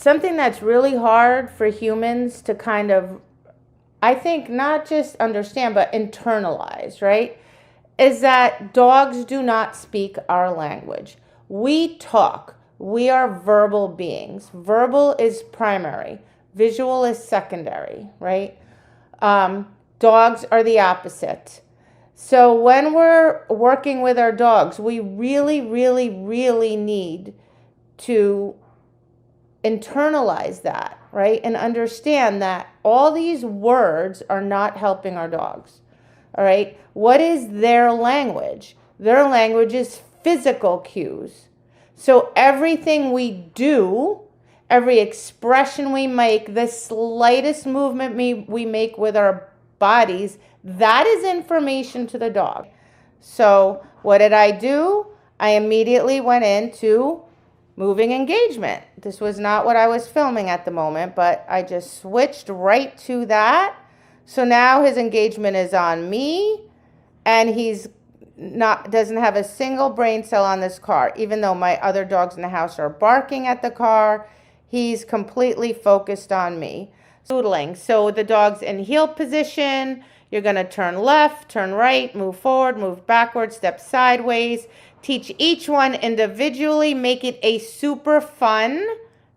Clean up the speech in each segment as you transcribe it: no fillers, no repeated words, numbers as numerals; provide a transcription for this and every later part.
something that's really hard for humans to kind of, I think, not just understand, but internalize, right? Is that dogs do not speak our language. We talk. We are verbal beings. Verbal is primary. Visual is secondary, right? Dogs are the opposite. So when we're working with our dogs, we really, really, really need to internalize that, right? And understand that all these words are not helping our dogs. All right. What is their language? Their language is physical cues. So everything we do, every expression we make, the slightest movement we make with our bodies, that is information to the dog. So what did I do? I immediately went into moving engagement. This was not what I was filming at the moment, but I just switched right to that. So now his engagement is on me, and he's doesn't have a single brain cell on this car. Even though my other dogs in the house are barking at the car, he's completely focused on me. Doodling. So the dog's in heel position. You're going to turn left, turn right, move forward, move backward, step sideways. Teach each one individually. Make it a super fun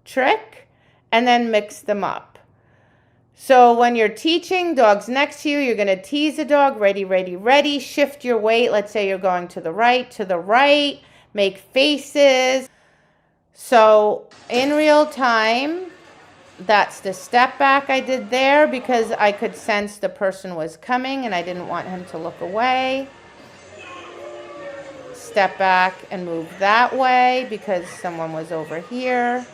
trick, and then mix them up. So when you're teaching dogs next to you, you're going to tease the dog. Ready, ready, ready. Shift your weight. Let's say you're going to the right. Make faces. So in real time, that's the step back I did there because I could sense the person was coming and I didn't want him to look away. Step back and move that way because someone was over here.